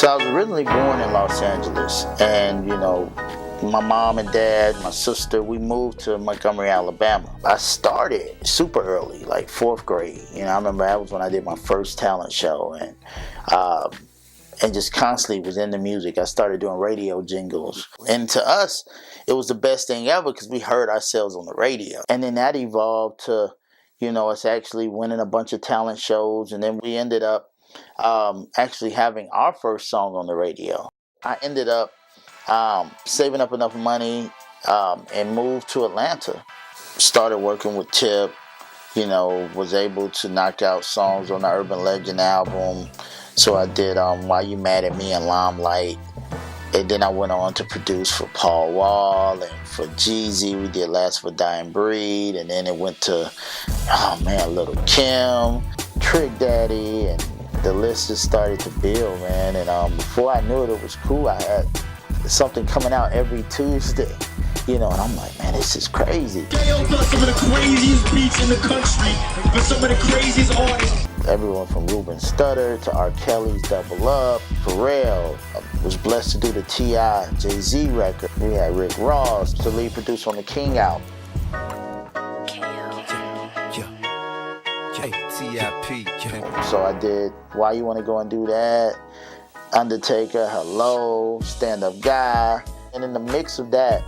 So I was originally born in Los Angeles, and my mom and dad, my sister, we moved to Montgomery, Alabama. I started super early, like 4th grade. I remember that was when I did my first talent show, and just constantly was into music. I started doing radio jingles, and to us, it was the best thing ever because we heard ourselves on the radio. And then that evolved to, us actually winning a bunch of talent shows, and then we ended up actually having our first song on the radio. I ended up saving up enough money and moved to Atlanta. Started working with Tip, was able to knock out songs on the Urban Legend album. So I did Why You Mad At Me and Limelight. And then I went on to produce for Paul Wall and for Jeezy. We did Last for Dying Breed. And then it went to, Little Kim, Trick Daddy, and the list just started to build, man. And before I knew it, it was cool. I had something coming out every Tuesday, and I'm like, man, this is crazy. Some of the craziest beats in the country, but some of the craziest artists. Everyone from Ruben Studdard to R. Kelly's Double Up, Pharrell. I was blessed to do the T.I. Jay-Z record. We had Rick Ross, the lead producer on the King album. So I did Why You Wanna Go and Do That, Undertaker, Hello, Stand Up Guy. And in the mix of that,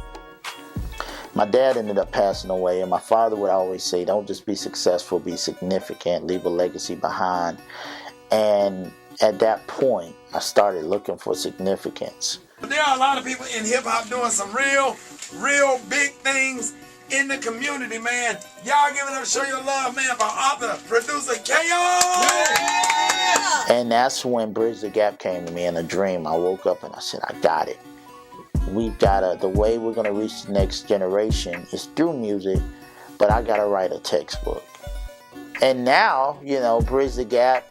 my dad ended up passing away, and my father would always say, don't just be successful, be significant, leave a legacy behind. And at that point, I started looking for significance. There are a lot of people in hip-hop doing some real big things in the community, man. Y'all give it up, show your love, man, for author, producer, Khao! Yeah! And that's when Bridge the Gap came to me in a dream. I woke up and I said, I got it. The way we're gonna reach the next generation is through music, but I gotta write a textbook. And now, Bridge the Gap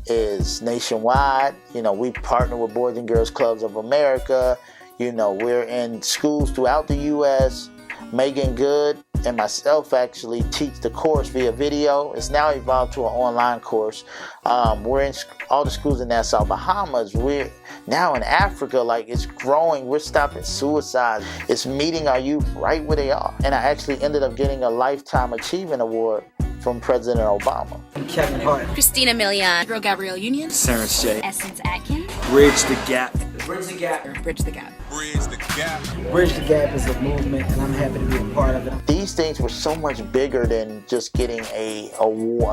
is nationwide. We partner with Boys and Girls Clubs of America. We're in schools throughout the U.S. Megan Good and myself actually teach the course via video. It's now evolved to an online course. We're in all the schools in Nassau, Bahamas. We're now in Africa, it's growing. We're stopping suicide. It's meeting our youth right where they are. And I actually ended up getting a Lifetime Achievement Award from President Obama. Kevin Hart, Christina Milian, Gabrielle Union, Sarah J, Essence Atkins, Bridge the Gap. Bridge the Gap. Bridge the Gap. Bridge the Gap is a movement, and I'm happy to be a part of it. These things were so much bigger than just getting a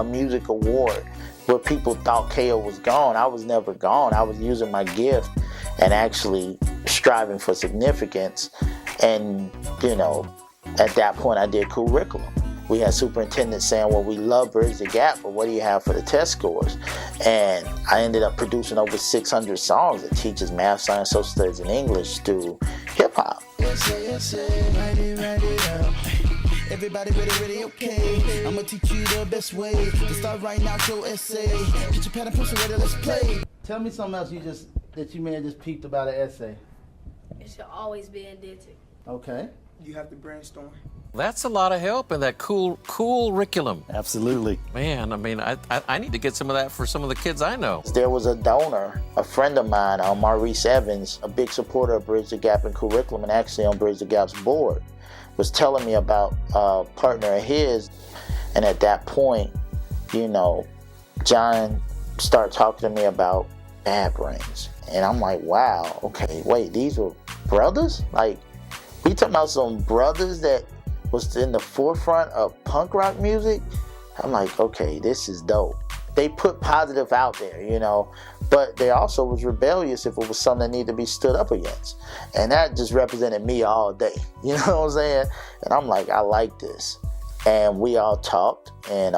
music award where people thought Khao was gone. I was never gone. I was using my gift and actually striving for significance. And, at that point I did curriculum. We had superintendents saying, well, we love Bridge the Gap, but what do you have for the test scores? And I ended up producing over 600 songs that teaches math, science, social studies, and English through hip-hop. Everybody ready, okay. I'ma teach you the best way to start writing out your essay. Get your pen and pencil ready, let's play. Tell me something else that you may have just peeped about an essay. It should always be indented. Okay. You have to brainstorm. That's a lot of help in that cool curriculum. Absolutely. Man, I need to get some of that for some of the kids I know. There was a donor, a friend of mine, Maurice Evans, a big supporter of Bridge the Gap and curriculum, and actually on Bridge the Gap's board, was telling me about a partner of his. And at that point, John started talking to me about Bad Brains. And I'm like, wow, okay, wait, these were brothers? We talking about some brothers that was in the forefront of punk rock music? I'm like, okay, this is dope. They put positive out there, but they also was rebellious if it was something that needed to be stood up against. And that just represented me all day, you know what I'm saying? And I'm like, I like this. And we all talked, and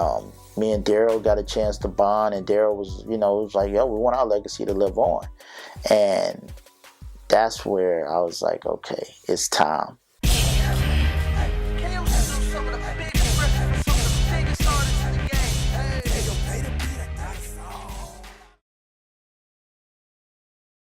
me and Daryl got a chance to bond, and Daryl was, was like, yo, we want our legacy to live on. And that's where I was like, okay, it's time.